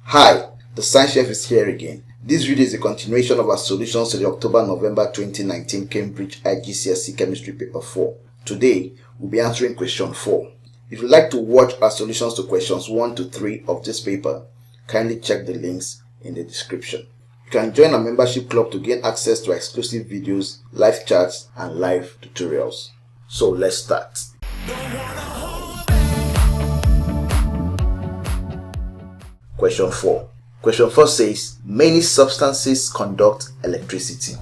Hi, the Science Chef is here again. This video is a continuation of our solutions to the October-November 2019 Cambridge IGCSE Chemistry Paper 4. Today, we'll be answering question 4. If you'd like to watch our solutions to questions 1 to 3 of this paper, kindly check the links in the description. You can join our membership club to gain access to exclusive videos, live chats, and live tutorials. So let's start. Question 4. Question 4 says, many substances conduct electricity.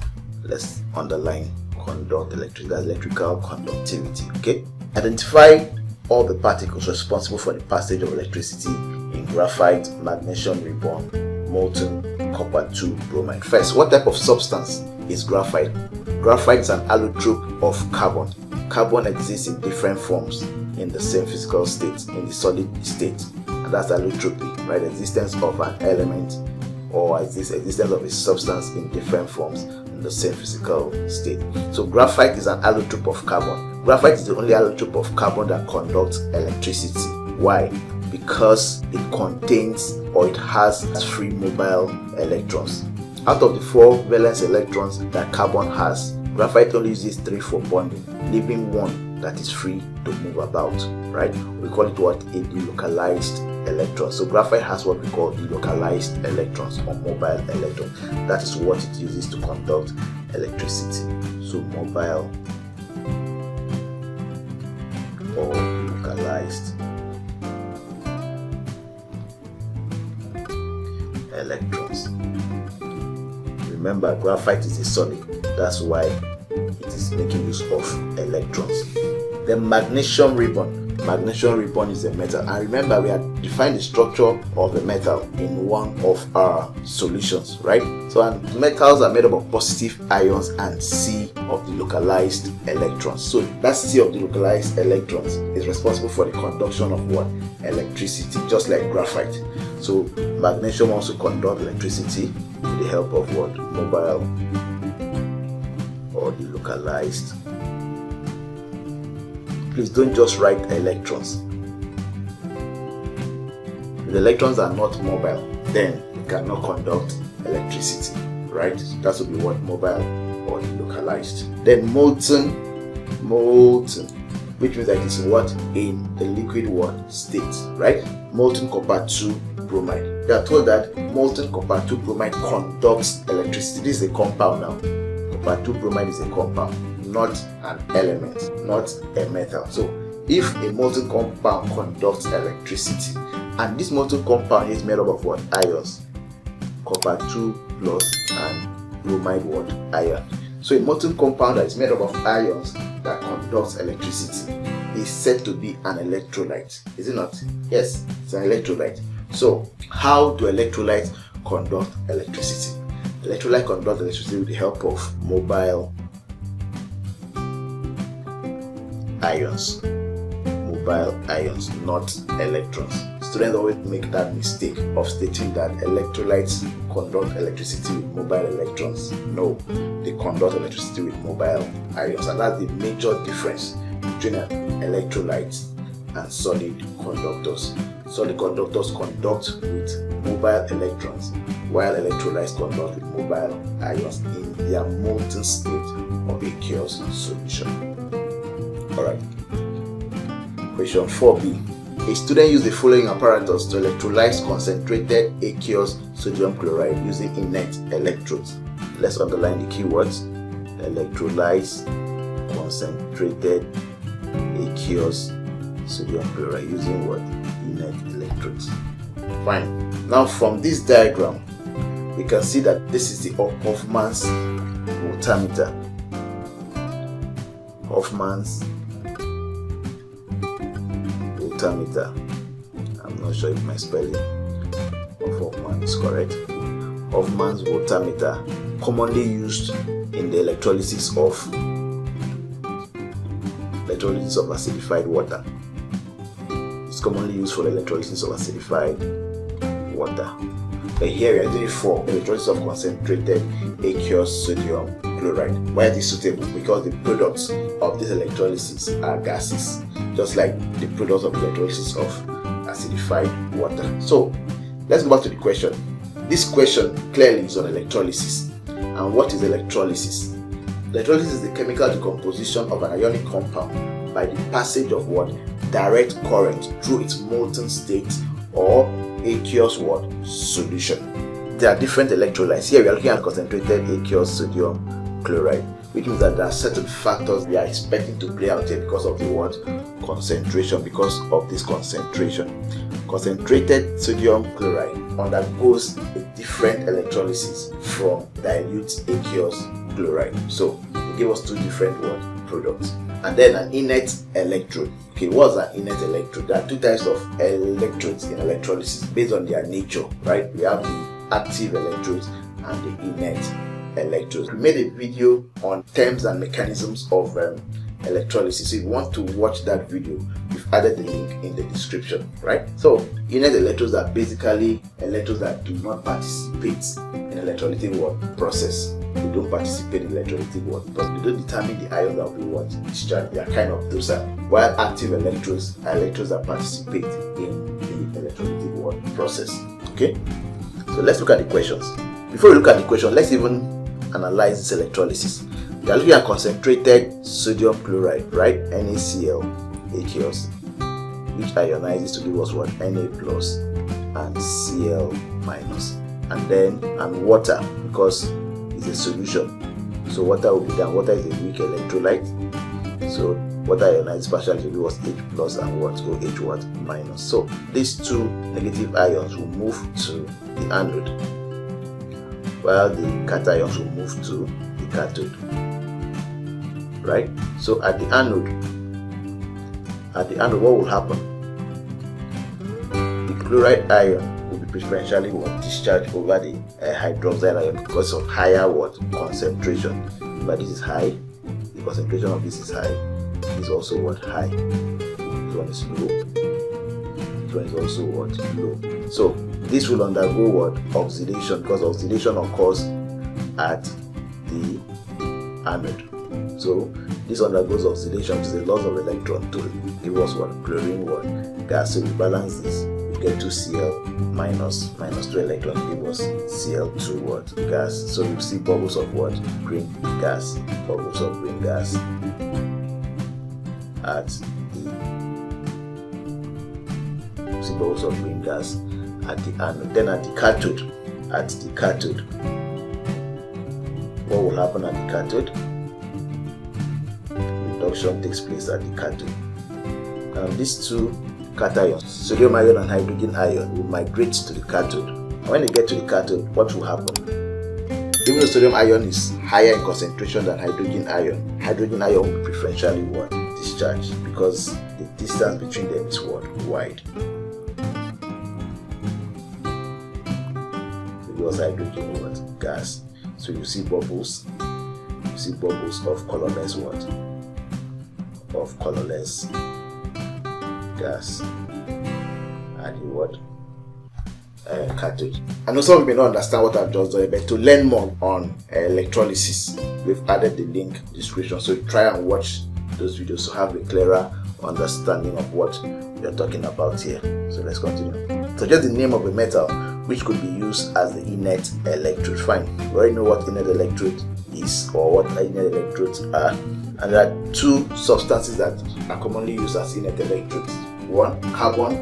Let's underline conduct electricity, that's electrical conductivity. Okay. Identify all the particles responsible for the passage of electricity in graphite, magnesium ribbon, molten copper 2 bromide. First, what type of substance is graphite? Graphite is an allotrope of carbon. Carbon exists in different forms in the same physical state, in the solid state. That's allotropy, right? Existence of an element or existence of a substance in different forms in the same physical state. So graphite is an allotrope of carbon. Graphite is the only allotrope of carbon that conducts electricity. Why? Because it contains or it has free mobile electrons. Out of the 4 valence electrons that carbon has, graphite only uses 3 for bonding, leaving 1 that is free to move about, right? We call it what? A delocalized electron. So graphite has what we call delocalized electrons or mobile electrons. That is what it uses to conduct electricity. So mobile or delocalized electrons. Remember, graphite is a solid. That's why it is making use of electrons. The magnesium ribbon. Magnesium ribbon is a metal, and remember we had defined the structure of the metal in one of our solutions, right? So and metals are made up of positive ions and C of the localized electrons. So that C of the localized electrons is responsible for the conduction of what? Electricity, just like graphite. So magnesium also conducts electricity with the help of what? Mobile or the localized. Please don't just write electrons. If the electrons are not mobile, then it cannot conduct electricity, right? That would be what? Mobile or localized. Then molten, which means that it's what? In the liquid what? State, right? Molten copper 2 bromide. We are told that molten copper 2 bromide conducts electricity. This is a compound now. Copper 2 bromide is a compound, not an element, not a metal. So if a molten compound conducts electricity, and this molten compound is made up of what? Ions, copper 2 plus and bromide what? Ion. So a molten compound that is made up of ions that conducts electricity is said to be an electrolyte, is it not? Yes, it's an electrolyte. So how do electrolytes conduct electricity? Electrolyte conduct electricity with the help of mobile ions. Mobile ions, not electrons. Students always make that mistake of stating that electrolytes conduct electricity with mobile electrons. No, they conduct electricity with mobile ions, and that's the major difference between an electrolyte and solid conductors. Solid conductors conduct with mobile electrons, while electrolytes conduct with mobile ions in their molten state of aqueous solution. Alright. Question 4b. A student used the following apparatus to electrolyze concentrated aqueous sodium chloride using inert electrodes. Let's underline the keywords. Electrolyze concentrated aqueous sodium chloride using what? Inert electrodes. Fine. Now from this diagram, we can see that this is the Hoffman's voltameter. Hoffman's voltameter. I'm not sure if my spelling of Hoffman is correct. Hoffman's voltameter, commonly used in the electrolysis of acidified water. It's commonly used for the electrolysis of acidified water. But here we are doing for electrolysis of concentrated aqueous sodium chloride. Why is this suitable? Because the products of this electrolysis are gases, just like the products of electrolysis of acidified water. So let's go back to the question. This question clearly is on electrolysis. And what is electrolysis? Electrolysis is the chemical decomposition of an ionic compound by the passage of what? Direct current through its molten state or aqueous what? Solution. There are different electrolytes. Here we are looking at concentrated aqueous sodium chloride, which means that there are certain factors we are expecting to play out here because of the what? Concentration, because of this concentration. Concentrated sodium chloride undergoes a different electrolysis from dilute aqueous chloride. So they give us two different what? Products. And then an inert electrode. Okay, what's an inert electrode? There are two types of electrodes in electrolysis based on their nature, right? We have the active electrodes and the inert electrodes. We made a video on terms and mechanisms of electrolysis. So if you want to watch that video, we've added the link in the description, right? So inert electrodes are basically electrodes that do not participate in electrolytic what? Process. They don't participate in electrolytic what? Because they don't determine the ions that will be what? Discharged. They are kind of those are. While active electrodes are electrodes that participate in the electrolytic what? Process. Okay? So let's look at the questions. Before we look at the question, let's even analyze this electrolysis. We are looking at concentrated sodium chloride, right? NaCl aqueous, which ionizes to give us what? Na plus and Cl minus, and then water, because it's a solution. So water will be down. Water is a weak electrolyte. So water ionizes partially to give us H plus and what? OH what? Minus. So these two negative ions will move to the anode, while the cations will move to the cathode. Right? So at the anode, what will happen? The chloride ion will be preferentially what? Discharged over the hydroxide ion because of higher what? Concentration. But this is high, the concentration of this is high, this is also what? High. This one is low, this one is also what? Low. So this will undergo what? Oxidation, because oxidation occurs at the anode. So this undergoes oxidation, which is a loss of electron, to give us what? Chlorine what? Gas. So we balance this, we get 2Cl minus 2 electrons, give us Cl2 what? Gas. So you see bubbles of what? Green gas. Bubbles of green gas at the bubbles of green gas at the anode. Then at the cathode, what will happen at the cathode? Reduction takes place at the cathode. Now these two cations, sodium ion and hydrogen ion, will migrate to the cathode. And when they get to the cathode, what will happen? Even though sodium ion is higher in concentration than hydrogen ion will be preferentially what? Discharged, because the distance between them is what? Wide. Because hydrogen what? Gas. So you see bubbles. You see bubbles of colorless what? Of colorless gas at the what? Cathode. I know some of you may not understand what I've just done, but to learn more on electrolysis, we've added the link in the description. So try and watch those videos to have a clearer understanding of what we are talking about here. So let's continue. So just the name of a metal which could be used as the inert electrode. Fine. We already know what inert electrode is, or what inert electrodes are. And there are two substances that are commonly used as inert electrodes. One, carbon,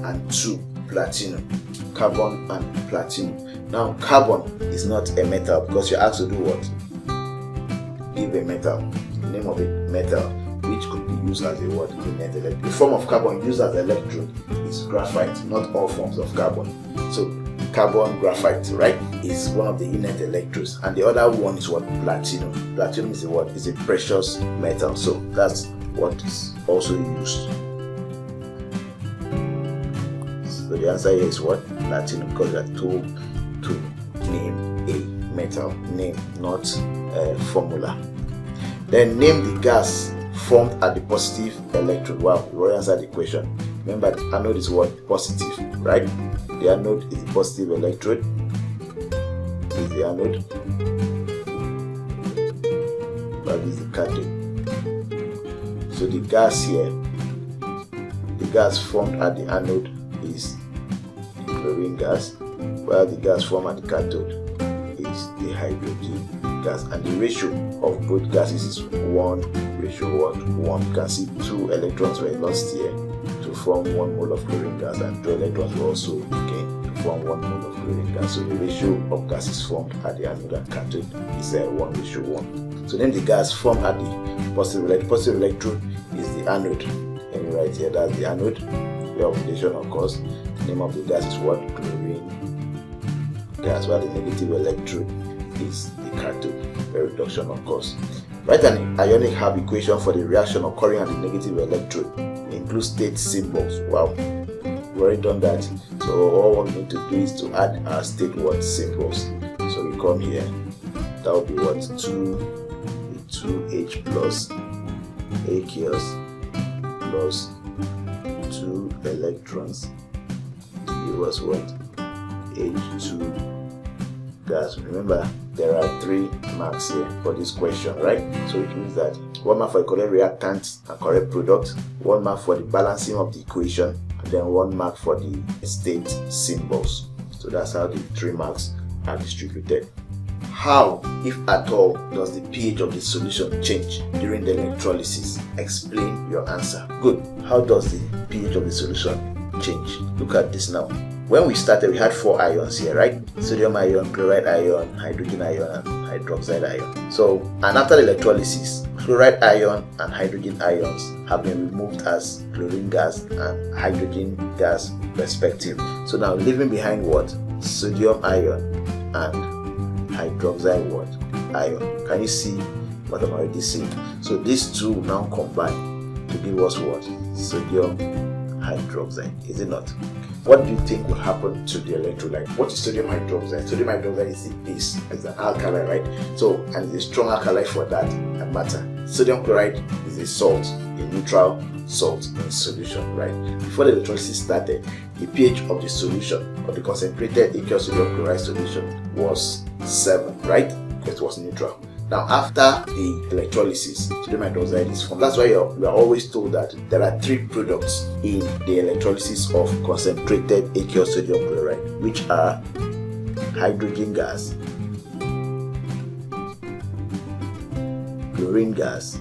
and two, platinum. Carbon and platinum. Now, carbon is not a metal because you're asked to do what? Give a metal. The name of a metal which could be used as a what? Inert electrode. The form of carbon used as an electrode is graphite, not all forms of carbon. So, carbon graphite, right, is one of the inert electrodes, and the other one is what? Platinum. Platinum is a what? Is a precious metal. So that's what is also used. So the answer here is what? Platinum, because we are told to name a metal. Name, not formula. Then name the gas formed at the positive electrode. Wow, we already answered the question. Remember, the anode is what? Positive, right? The anode is the positive electrode. This is the anode. But this is the cathode. So the gas here, the gas formed at the anode is chlorine gas. while the gas formed at the cathode is the hydrogen gas, and the ratio of both gases is 1:1. You can see 2 electrons were lost here to form 1 mole of chlorine gas, and 2 electrons were also gained to form 1 mole of chlorine gas. So the ratio of gases formed at the anode and cathode is 1:1. So then the gas formed at the positive electrode is the anode. Let me write here, that's the anode, where oxidation occurs. The name of the gas is what? Chlorine gas, while the negative electrode is the cathode, where reduction occurs. Write an ionic half equation for the reaction occurring at the negative electrode. Include state symbols. Wow, we've already done that. So all we need to do is to add our state word symbols. So we come here, that will be what? 2H plus aqueous plus 2 electrons give us what? H2 gas. Remember, there are 3 marks here for this question, right? So it means that 1 mark for the correct reactant and correct product, 1 mark for the balancing of the equation, and then 1 mark for the state symbols. So that's how the 3 marks are distributed. How, if at all, does the pH of the solution change during the electrolysis? Explain your answer. Good. How does the pH of the solution change? Look at this now. When we started, we had 4 ions here, right? Sodium ion, chloride ion, hydrogen ion, and hydroxide ion. So, and after the electrolysis, chloride ion and hydrogen ions have been removed as chlorine gas and hydrogen gas respectively. So now leaving behind what? Sodium ion and hydroxide what? Ion. Can you see what I'm already saying? So these two now combine to give us what? Sodium hydroxide, is it not? What do you think will happen to the electrolyte? What is sodium hydroxide? Sodium hydroxide is the base, it's an alkali, right? So, and it's a strong alkali for that matter. Sodium chloride is a salt, a neutral salt in solution, right? Before the electrolysis started, the pH of the solution, of the concentrated aqueous sodium chloride solution, was 7, right? Because it was neutral. Now, after the electrolysis, sodium hydroxide is formed. That's why we are always told that there are 3 products in the electrolysis of concentrated aqueous sodium chloride, which are hydrogen gas, chlorine gas,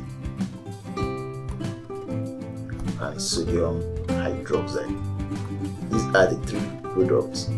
and sodium hydroxide. These are the 3 products.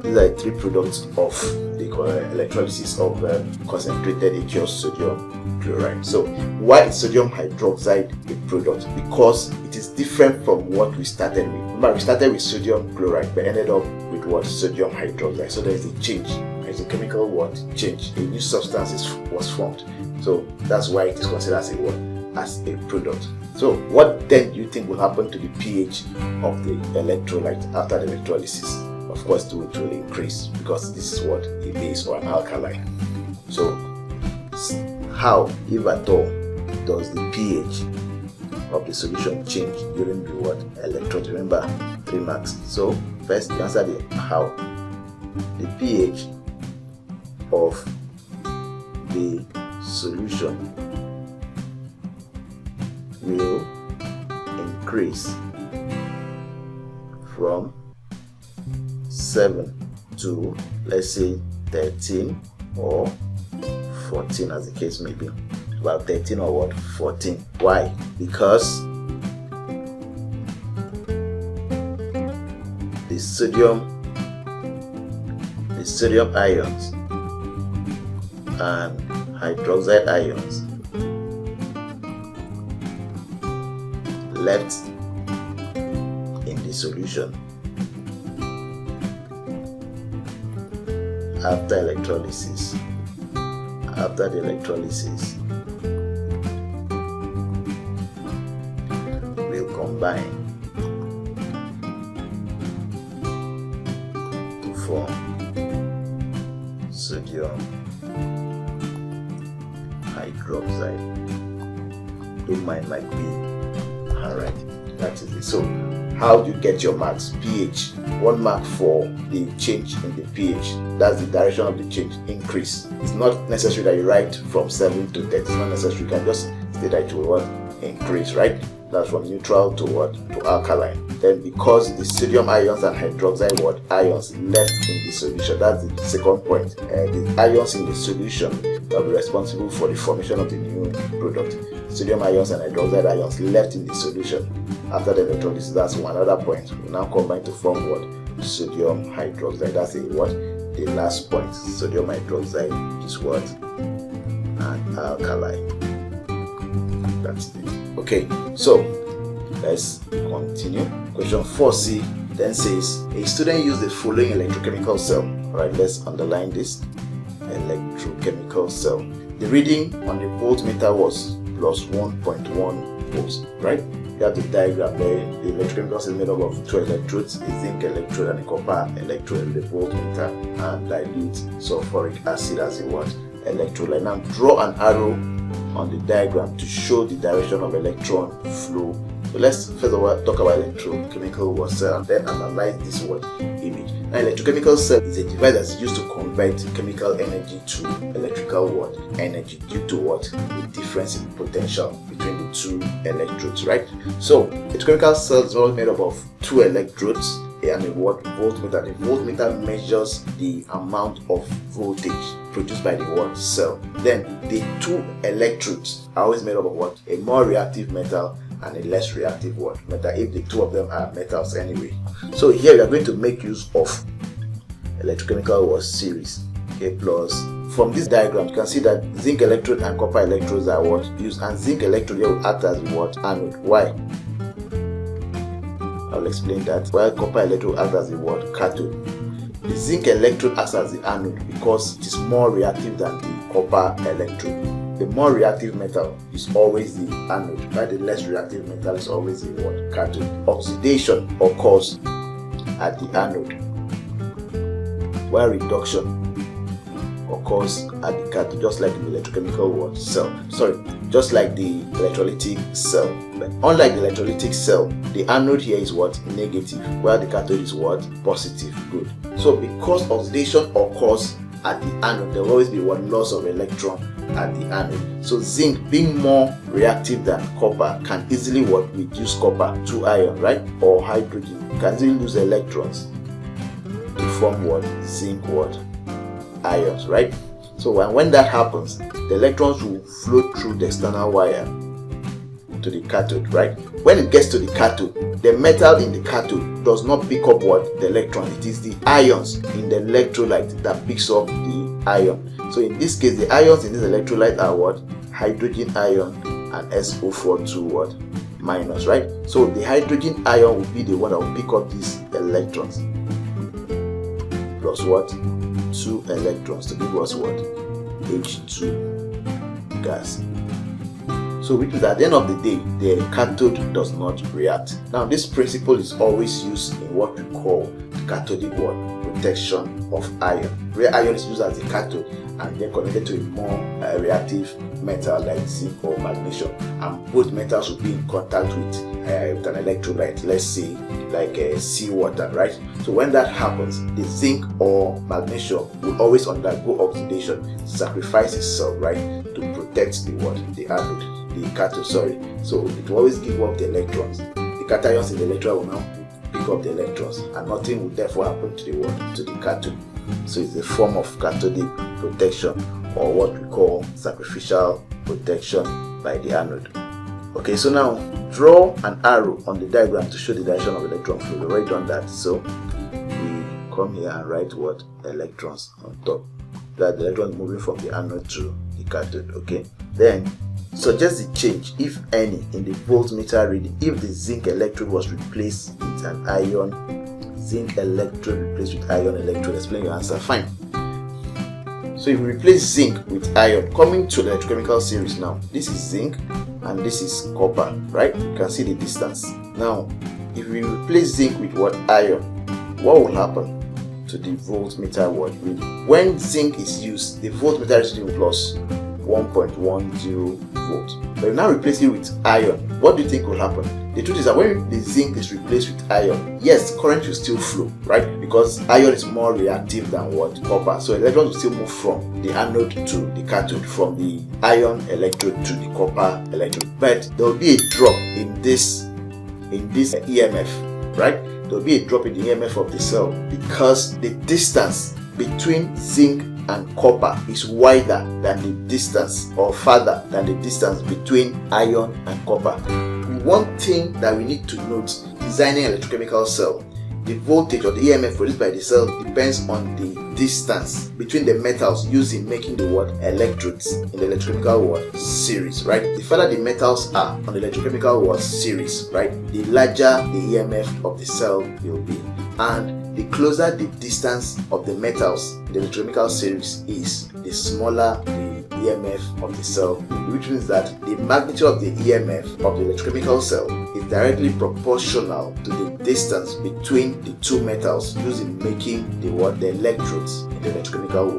These are the 3 products of the electrolysis of concentrated aqueous sodium chloride. So why is sodium hydroxide a product? Because it is different from what we started with. Remember, we started with sodium chloride but ended up with what? Sodium hydroxide. So there is a change. There is a chemical what? Change. A new substance was formed. So that's why it is considered as a what? As a product. So what then do you think will happen to the pH of the electrolyte after the electrolysis? Of course, it will increase because this is what? A base or an alkali. So how, if at all, does the pH of the solution change during the what? Electrolysis? Remember, 3 marks. So first, answer the how. The pH of the solution will increase from 7 to, let's say, 13 or 14, as the case may be. About 13 or what? 14. Why? Because the sodium ions and hydroxide ions left in the solution after electrolysis. After the electrolysis, will combine to form sodium hydroxide. Don't mind my P. Alright, that is it. So how do you get your marks? pH, 1 mark for the change in the pH. That's the direction of the change, increase. It's not necessary that you write from 7 to 10. It's not necessary. You can just say that it will increase, right? That's from neutral to what? To alkaline. Then because the sodium ions and hydroxide what? Ions left in the solution. That's the second point. The ions in the solution will be responsible for the formation of the new product. Sodium ions and hydroxide ions left in the solution after the electrolysis. That's one other point. We now combine to form what? Sodium hydroxide. That's a what? The last point. Sodium hydroxide is what? An alkaline. That's it. Okay, so let's continue. Question 4C then says a student used the following electrochemical cell. Alright, let's underline this. Electrochemical cell. The reading on the voltmeter was plus 1.1 volts. Right? You have the diagram there. The electrochemical cell is made up of 2 electrodes, a zinc electrode and a copper electrode with a voltmeter, and dilute sulfuric acid as a what? Electrolyte. Now draw an arrow on the diagram to show the direction of electron flow. So let's first of all talk about electrochemical cell and then analyze this word image. Now, electrochemical cell is a device that's used to convert chemical energy to electrical what? Energy due to what? The difference in potential between the 2 electrodes, right? So electrochemical cell is always made up of 2 electrodes and a what? Voltmeter. The voltmeter measures the amount of voltage produced by the what? Cell. Then the 2 electrodes are always made up of what? A more reactive metal and a less reactive what? Metal, if the 2 of them are metals anyway. So here we are going to make use of electrochemical what? Series. Okay, plus from this diagram you can see that zinc electrode and copper electrodes are what? Used, and zinc electrode here will act as what? Anode. Why? I'll explain that. While copper electrode acts as the what? Cathode. The zinc electrode acts as the anode because it is more reactive than the copper electrode. The more reactive metal is always the anode, while the less reactive metal is always the what? Cathode. Oxidation occurs at the anode, while reduction occurs at the cathode, just like the electrochemical what? Cell. Just like the electrolytic cell. But unlike the electrolytic cell, the anode here is what? Negative, while the cathode is what? Positive. Good. So because oxidation occurs at the anode, there will always be one loss of electron at the anode. So zinc, being more reactive than copper, can easily what? Reduce copper to iron, right? Or hydrogen. You can easily lose electrons to form what? Zinc what? Ions, right? So when that happens, the electrons will flow through the external wire to the cathode, right? When it gets to the cathode, the metal in the cathode does not pick up what? The electron. It is the ions in the electrolyte that picks up the ion. So in this case, the ions in this electrolyte are what? Hydrogen ion and SO42 what? Minus, right? So the hydrogen ion will be the one that will pick up these electrons plus what? 2 electrons to give us what? H2 gas. So which means at the end of the day, the cathode does not react. Now this principle is always used in what we call cathodic what? Protection of iron, where iron is used as a cathode and then connected to a more reactive metal like zinc or magnesium, and both metals will be in contact with an electrolyte, let's say like seawater, right? So when that happens, the zinc or magnesium will always undergo oxidation, sacrifice itself, right, to protect the what? The anode, the cathode, sorry. So it will always give up the electrons. The cations in the electrode will now pick up the electrons, and nothing will therefore happen to the what? To the cathode. So it's a form of cathodic protection, or what we call sacrificial protection by the anode. Okay, so now draw an arrow on the diagram to show the direction of electron flow. We've already done that, so we come here and write what? Electrons on top. That the electron moving from the anode to the cathode. Okay, then suggest the change, if any, in the voltmeter reading if the zinc electrode was replaced with an ion. Zinc electrode replaced with iron electrode. Explain your answer. Fine. So if we replace zinc with iron, coming to the electrochemical series now, this is zinc and this is copper, right? You can see the distance. Now, if we replace zinc with what? Iron, what will happen to the voltmeter what reading? When zinc is used, the voltmeter is reading plus 1.10 volts. But now replace it with iron. What do you think will happen? The truth is that when the zinc is replaced with iron, yes, current will still flow, right? Because iron is more reactive than what? Copper. So electrons will still move from the anode to the cathode, from the iron electrode to the copper electrode. But there will be a drop in this EMF, right? There will be a drop in the EMF of the cell because the distance between zinc and copper is wider than the distance, or farther than the distance, between iron and copper. One thing that we need to note designing an electrochemical cell, the voltage or the EMF produced by the cell depends on the distance between the metals used in making the electrodes in the electrochemical series, right? The further the metals are on the electrochemical series, right, the larger the EMF of the cell will be, and the closer the distance of the metals in the electrochemical series is, the smaller the EMF of the cell, which means that the magnitude of the EMF of the electrochemical cell is directly proportional to the distance between the two metals used in making the electrodes in the electrochemical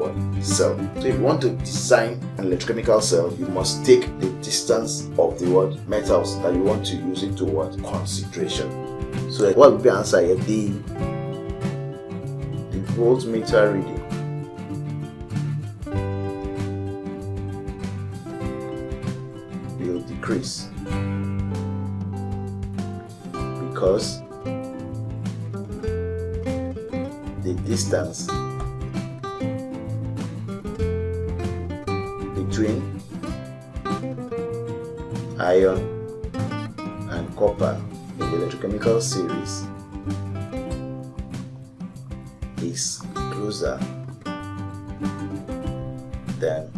cell. So if you want to design an electrochemical cell, you must take the distance of the metals that you want to use into concentration. So what will be the answer here? The voltmeter reading will decrease because the distance between iron and copper in the electrochemical series is closer than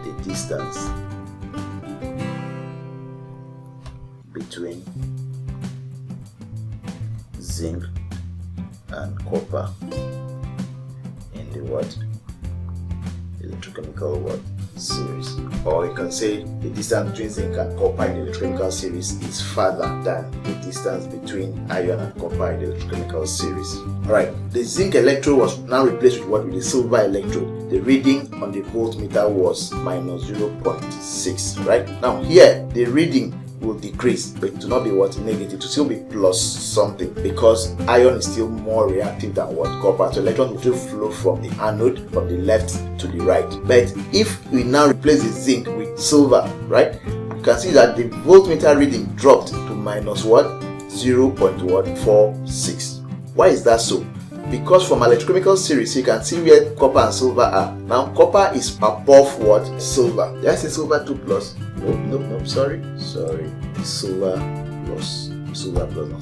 the distance between zinc and copper in the electrochemical series. Or you can say the distance between zinc and copper in the electrochemical series is farther than the distance between iron and copper in the electrochemical series. Alright, the zinc electrode was now replaced with the silver electrode. The reading on the voltmeter was minus 0.6. Right now, here the reading will decrease, but it will not be negative, to still be plus something, because iron is still more reactive than copper. So electrons will still flow from the anode, from the left to the right. But if we now replace the zinc with silver, right, you can see that the voltmeter reading dropped to minus 0.46. Why is that so? Because from electrochemical series, you can see where copper and silver are. Now copper is above silver. Did I say silver 2 plus? Nope, sorry. Silver plus, not silver 2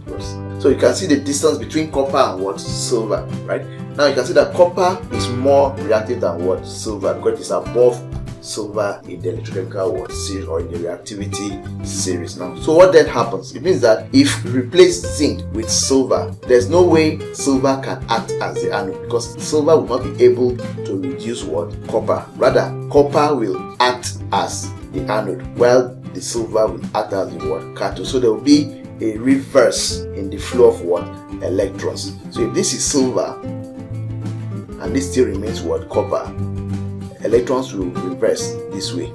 plus. So you can see the distance between copper and silver, right? Now you can see that copper is more reactive than silver, because it is above silver in the electrochemical series, or in the reactivity series. Now, so what then happens? It means that if we replace zinc with silver, there's no way silver can act as the anode, because silver will not be able to reduce copper. Rather, copper will act as the anode, while the silver will act as the cathode. So there will be a reverse in the flow of electrons. So if this is silver and this still remains copper, electrons will reverse this way.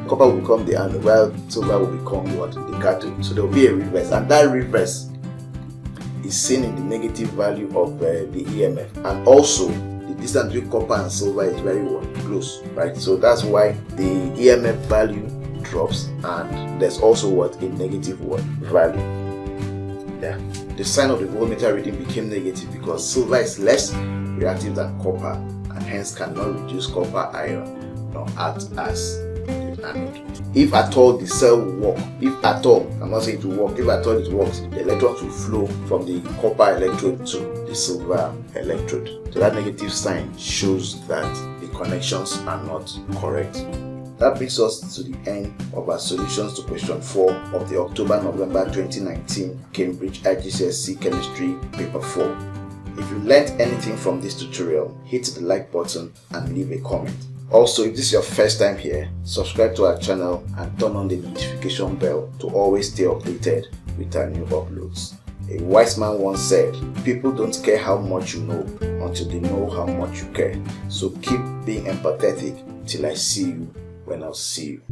Copper will become the anode, while silver will become the cathode. So there will be a reverse, and that reverse is seen in the negative value of the EMF, and also the distance between copper and silver is very close, right? So that's why the EMF value drops, and there's also a negative value. Yeah, the sign of the voltmeter reading became negative because silver is less reactive than copper, and hence cannot reduce copper ion nor act as the anode. If at all the cell will work, if at all, I'm not saying it will work, if at all it works, the electrons will flow from the copper electrode to the silver electrode. So that negative sign shows that the connections are not correct. That brings us to the end of our solutions to question 4 of the October-November 2019 Cambridge IGCSE Chemistry Paper 4. If you learned anything from this tutorial, hit the like button and leave a comment. Also, if this is your first time here, subscribe to our channel and turn on the notification bell to always stay updated with our new uploads. A wise man once said, people don't care how much you know until they know how much you care. So keep being empathetic, till I see you when I'll see you.